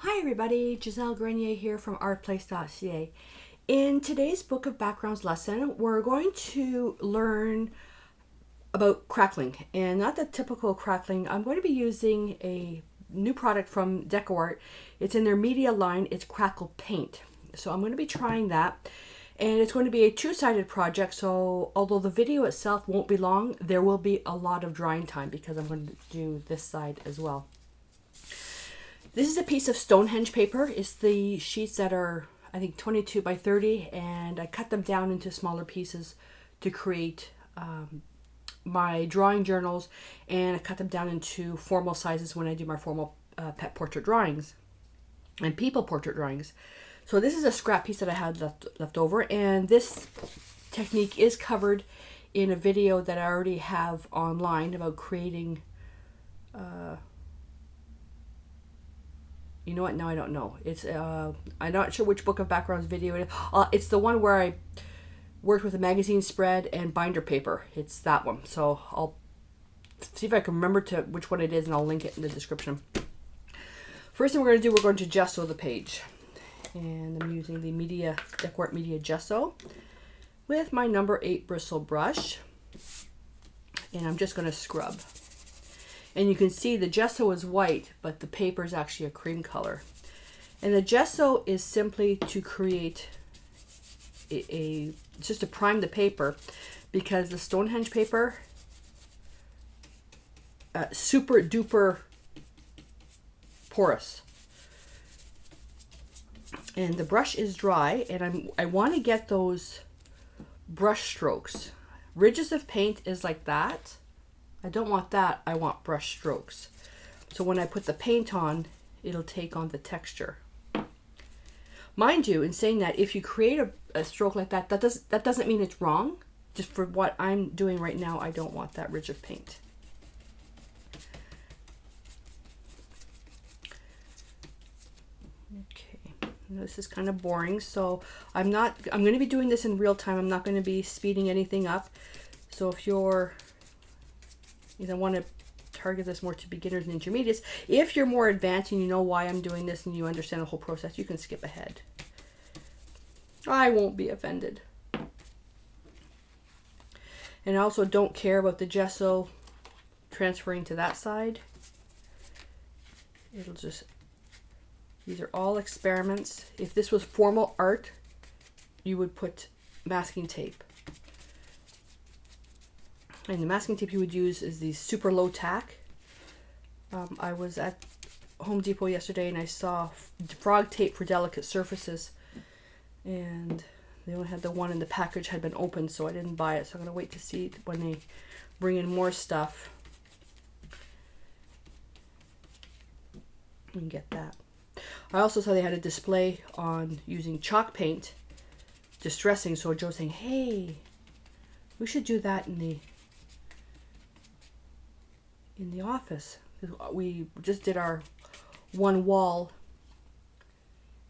Hi everybody, Giselle Grenier here from artplace.ca. In today's Book of Backgrounds lesson, we're going to learn about crackling, and not the typical crackling. I'm going to be using a new product from DecoArt. It's in their media line. It's Crackle paint. So I'm going to be trying that, and it's going to be a two-sided project. So although the video itself won't be long, there will be a lot of drying time because I'm going to do this side as well. This is a piece of Stonehenge paper. It's the sheets that are, I think, 22 by 30, and I cut them down into smaller pieces to create my drawing journals, and I cut them down into formal sizes when I do my formal pet portrait drawings and people portrait drawings. So this is a scrap piece that I had left over, and this technique is covered in a video that I already have online about creating you know what? Now I don't know. It's I'm not sure which Book of Backgrounds video it is. It's the one where I worked with a magazine spread and binder paper. It's that one. So I'll see if I can remember which one it is, and I'll link it in the description. First thing we're going to gesso the page, and I'm using the DecoArt Media Gesso with my number 8 bristle brush, and I'm just going to scrub. And you can see the gesso is white, but the paper is actually a cream color. And the gesso is simply to create just to prime the paper, because the Stonehenge paper, super duper porous. And the brush is dry, and I want to get those brush strokes. Ridges of paint is like that. I don't want that, I want brush strokes. So when I put the paint on, it'll take on the texture. Mind you, in saying that, if you create a stroke like that, that doesn't mean it's wrong. Just for what I'm doing right now, I don't want that ridge of paint. Okay, this is kind of boring, so I'm going to be doing this in real time. I'm not going to be speeding anything up. So if you want to target this more to beginners and intermediates. If you're more advanced and you know why I'm doing this and you understand the whole process, you can skip ahead. I won't be offended. And I also don't care about the gesso transferring to that side. These are all experiments. If this was formal art, you would put masking tape. And the masking tape you would use is the super low tack. I was at Home Depot yesterday and I saw frog tape for delicate surfaces, and they only had the one in the package had been opened, so I didn't buy it. So I'm going to wait to see when they bring in more stuff and get that. I also saw they had a display on using chalk paint, distressing. So Joe's saying, hey, we should do that in the office. We just did our one wall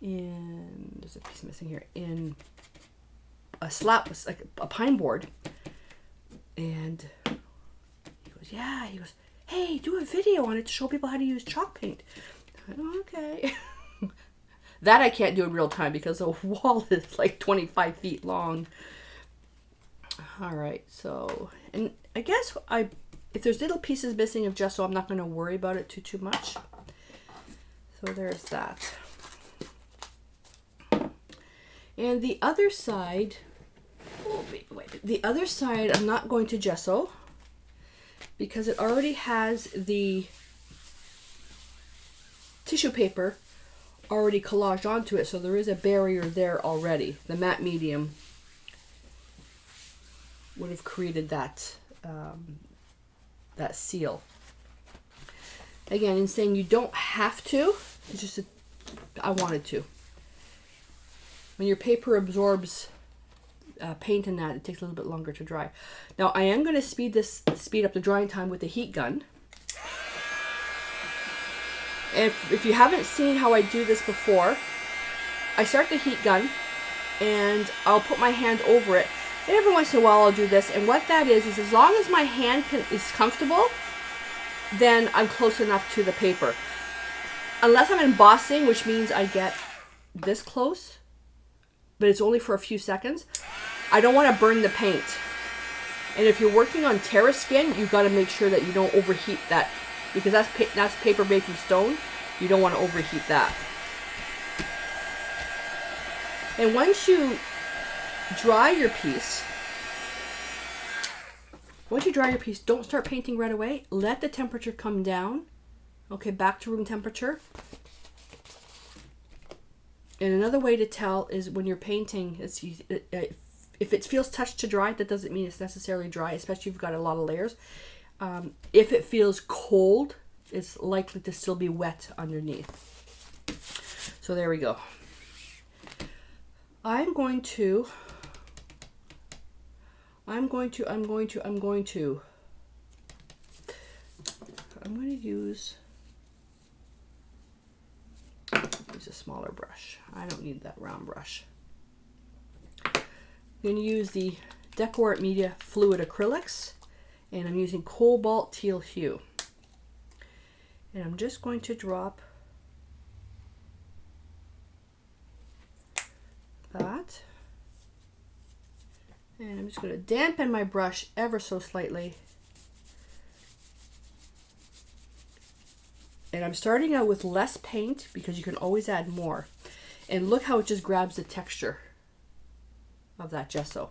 there's a piece missing here, in a slab, like a pine board. And he goes, yeah, he goes, hey, do a video on it to show people how to use chalk paint. I went, okay. That I can't do in real time because the wall is like 25 feet long. All right, so, and I guess if there's little pieces missing of gesso, I'm not going to worry about it too much. So there's that. And the other side, the other side I'm not going to gesso because it already has the tissue paper already collaged onto it. So there is a barrier there already. The matte medium would have created that that seal. Again, in saying you don't have to, it's just I wanted to. When your paper absorbs paint in that, it takes a little bit longer to dry. Now I am going to speed up the drying time with the heat gun. If you haven't seen how I do this before, I start the heat gun and I'll put my hand over it. And every once in a while I'll do this, and what that is as long as my hand is comfortable, then I'm close enough to the paper. unless I'm embossing, which means I get this close, but it's only for a few seconds, I don't want to burn the paint. And if you're working on terrace skin, you've got to make sure that you don't overheat that, because that's paper made from stone. You don't want to overheat that. And once you dry your piece, don't start painting right away. Let the temperature come down. Okay, back to room temperature. And another way to tell is when you're painting, if it feels touched to dry, that doesn't mean it's necessarily dry, especially if you've got a lot of layers. If it feels cold, it's likely to still be wet underneath. So there we go. I'm going to use a smaller brush. I don't need that round brush. I'm going to use the Decor Art Media Fluid Acrylics, and I'm using Cobalt Teal Hue. And I'm just going to drop that. And I'm just going to dampen my brush ever so slightly. And I'm starting out with less paint because you can always add more. And look how it just grabs the texture of that gesso.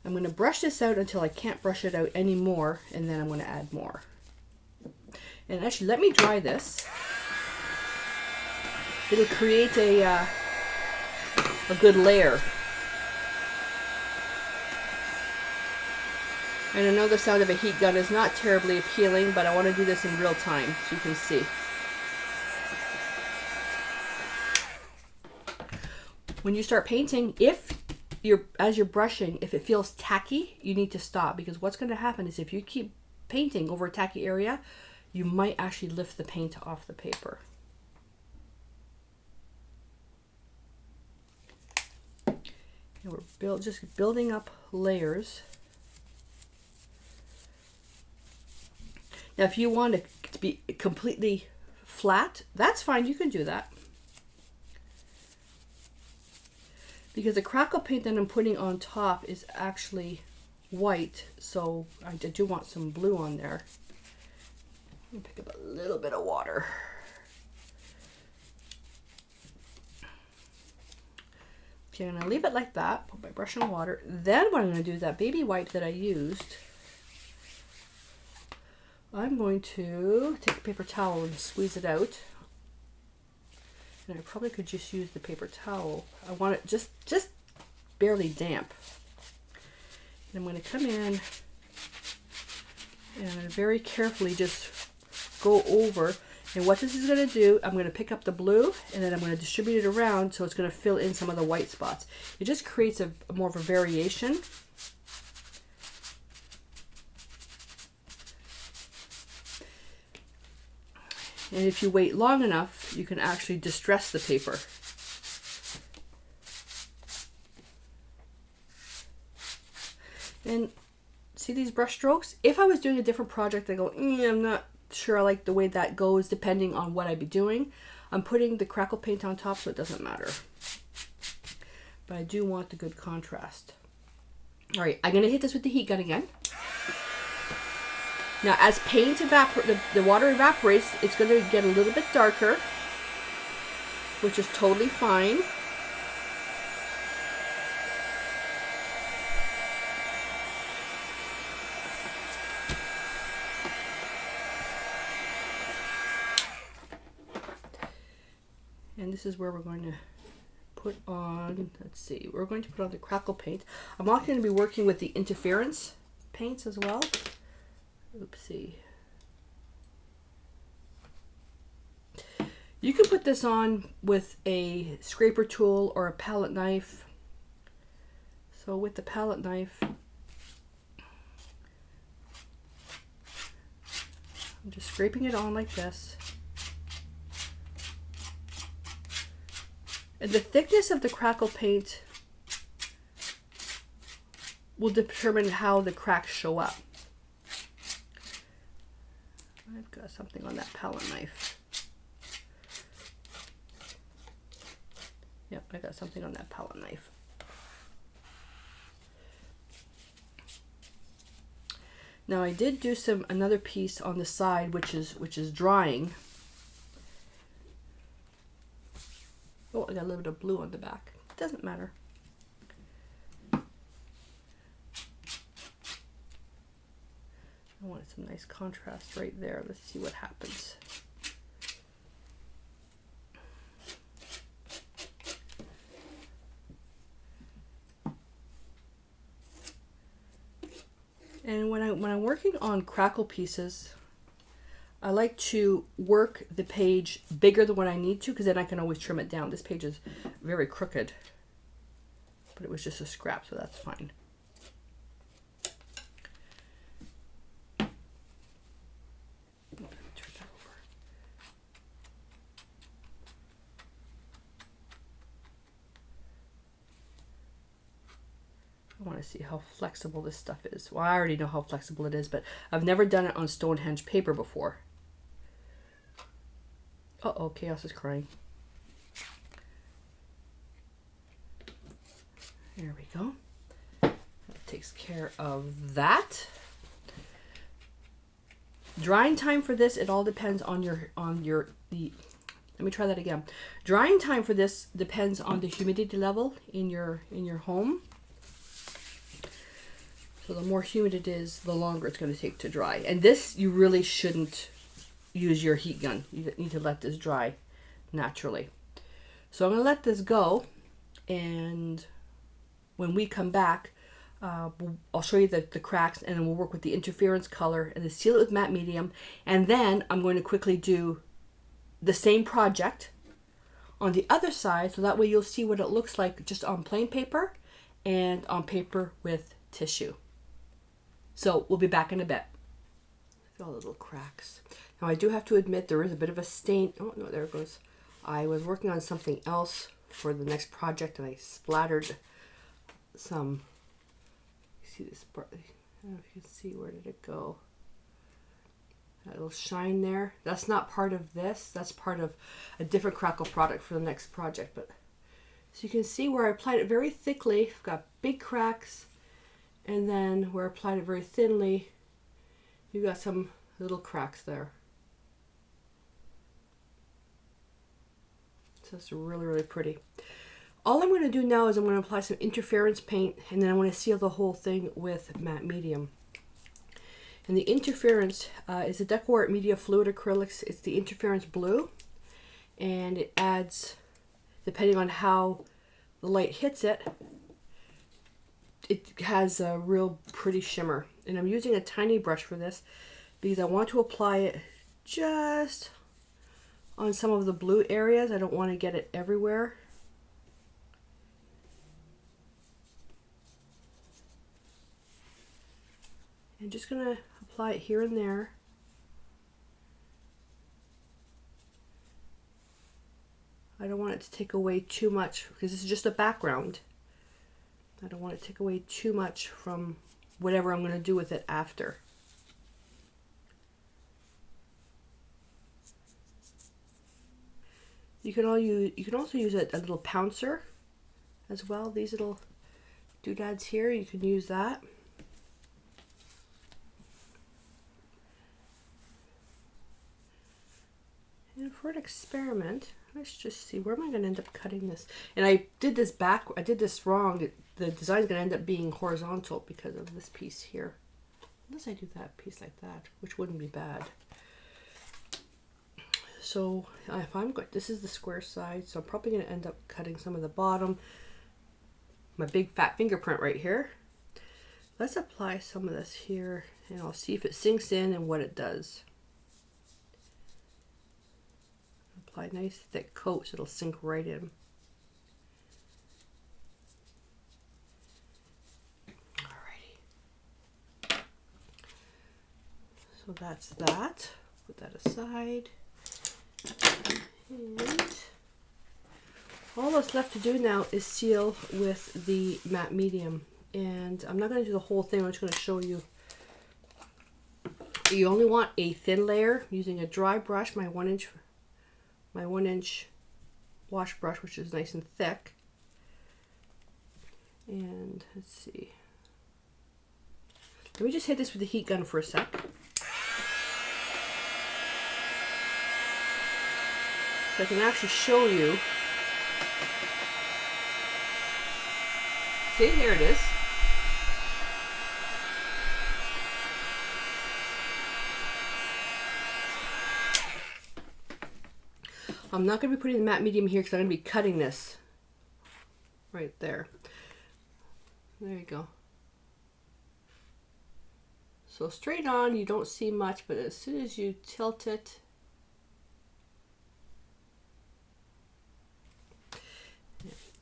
I'm going to brush this out until I can't brush it out anymore, and then I'm going to add more. And actually, let me dry this. It'll create a good layer. And I know the sound of a heat gun is not terribly appealing, but I want to do this in real time so you can see. When you start painting, as you're brushing, if it feels tacky, you need to stop, because what's going to happen is if you keep painting over a tacky area, you might actually lift the paint off the paper. And we're just building up layers. Now, if you want it to be completely flat, that's fine. You can do that. Because the Crackle paint that I'm putting on top is actually white, so I do want some blue on there. Let me pick up a little bit of water. Okay, I'm going to leave it like that. Put my brush in water. Then what I'm going to do is that baby white that I used, I'm going to take a paper towel and squeeze it out. And I probably could just use the paper towel. I want it just barely damp. And I'm going to come in and very carefully just go over. And what this is going to do, I'm going to pick up the blue and then I'm going to distribute it around so it's going to fill in some of the white spots. It just creates more of a variation. And if you wait long enough, you can actually distress the paper. And see these brush strokes? If I was doing a different project, I go, I'm not sure I like the way that goes, depending on what I'd be doing. I'm putting the Crackle paint on top, so it doesn't matter. But I do want the good contrast. All right, I'm going to hit this with the heat gun again. Now, as paint the water evaporates, it's going to get a little bit darker, which is totally fine. And this is where we're going to put on, let's see, we're going to put on the Crackle paint. I'm also going to be working with the interference paints as well. Oopsie. You can put this on with a scraper tool or a palette knife. So with the palette knife, I'm just scraping it on like this. And the thickness of the Crackle paint will determine how the cracks show up. I've got something on that palette knife. Yep, I got something on that palette knife. Now I did do another piece on the side which is drying. Oh, I got a little bit of blue on the back. Doesn't matter. I wanted some nice contrast right there. Let's see what happens. And when I'm working on Crackle pieces, I like to work the page bigger than what I need to, because then I can always trim it down. This page is very crooked, but it was just a scrap, so that's fine. Turn that over. I want to see how flexible this stuff is. Well, I already know how flexible it is, but I've never done it on Stonehenge paper before. Uh-oh, Chaos is crying. There we go. That takes care of that. Drying time for this, it all depends on let me try that again. Drying time for this depends on the humidity level in your home. So the more humid it is, the longer it's going to take to dry. And this, you really shouldn't use your heat gun. You need to let this dry naturally. So I'm going to let this go, and when we come back, I'll show you the cracks, and then we'll work with the interference color and then seal it with matte medium. And then I'm going to quickly do the same project on the other side, so that way you'll see what it looks like just on plain paper and on paper with tissue. So we'll be back in a bit. Look at all the little cracks. Now I do have to admit there is a bit of a stain. Oh no, there it goes. I was working on something else for the next project and I splattered some. You see this part? I don't know if you can see, where did it go? That little shine there. That's not part of this. That's part of a different Crackle product for the next project. But so you can see where I applied it very thickly. I've got big cracks. And then where I applied it very thinly, you got some little cracks there. So it's really, really pretty. All I'm going to do now is I'm going to apply some interference paint, and then I want to seal the whole thing with matte medium. And the interference is the DecoArt Media Fluid Acrylics. It's the interference blue, and it adds, depending on how the light hits it, it has a real pretty shimmer. And I'm using a tiny brush for this because I want to apply it just on some of the blue areas. I don't want to get it everywhere. I'm just going to apply it here and there. I don't want it to take away too much because this is just a background. I don't want it to take away too much from whatever I'm going to do with it after. You can also use a little pouncer as well. These little doodads here, you can use that. And for an experiment, let's just see, where am I going to end up cutting this? And I did this wrong. The design is going to end up being horizontal because of this piece here. Unless I do that piece like that, which wouldn't be bad. So if I'm going, this is the square side, so I'm probably going to end up cutting some of the bottom. My big fat fingerprint right here. Let's apply some of this here, and I'll see if it sinks in and what it does. Apply a nice thick coat so it'll sink right in. Alrighty. So that's that. Put that aside. And all that's left to do now is seal with the matte medium. And I'm not going to do the whole thing. I'm just going to show you. You only want a thin layer using a dry brush, my 1 inch wash brush, which is nice and thick. And let's see. Let me just hit this with the heat gun for a sec. So I can actually show you. See, here it is. I'm not going to be putting the matte medium here because I'm going to be cutting this right there. There you go. So straight on, you don't see much, but as soon as you tilt it,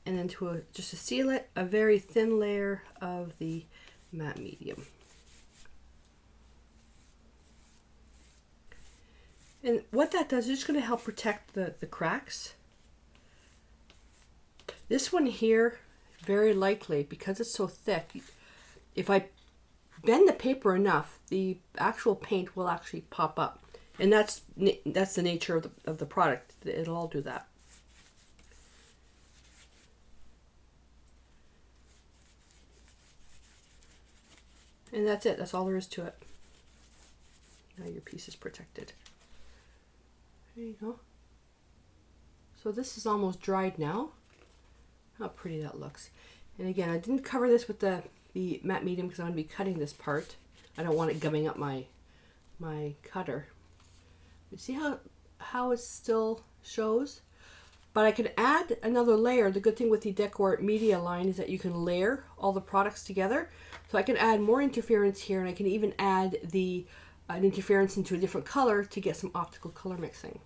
and then just to seal it, a very thin layer of the matte medium. And what that does is just going to help protect the cracks. This one here, very likely, because it's so thick, if I bend the paper enough, the actual paint will actually pop up. And that's the nature of the product. It'll all do that. And that's it. That's all there is to it. Now your piece is protected. There you go. So this is almost dried now. How pretty that looks. And again, I didn't cover this with the matte medium because I'm going to be cutting this part. I don't want it gumming up my cutter. You see how it still shows? But I can add another layer. The good thing with the Decor Media line is that you can layer all the products together. So I can add more interference here, and I can even add an interference into a different color to get some optical color mixing.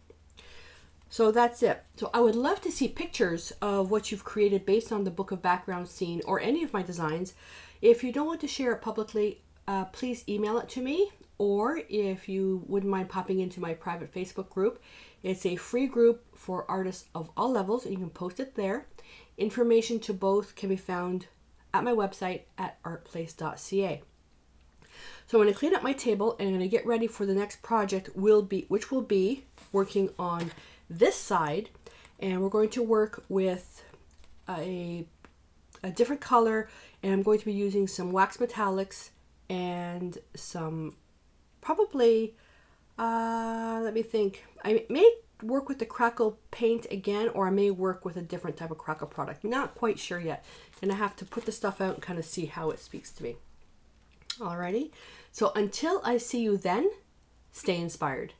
So that's it. So I would love to see pictures of what you've created based on the Book of Background scene or any of my designs. If you don't want to share it publicly, please email it to me, or if you wouldn't mind popping into my private Facebook group. It's a free group for artists of all levels, and you can post it there. Information to both can be found at my website at artplace.ca. So I'm going to clean up my table, and I'm going to get ready for the next project, which will be working on this side, and we're going to work with a different color, and I'm going to be using some wax metallics and some probably let me think, I may work with the Crackle paint again, or I may work with a different type of Crackle product. Not quite sure yet, and I have to put the stuff out and kind of see how it speaks to me. Alrighty, so until I see you then, stay inspired.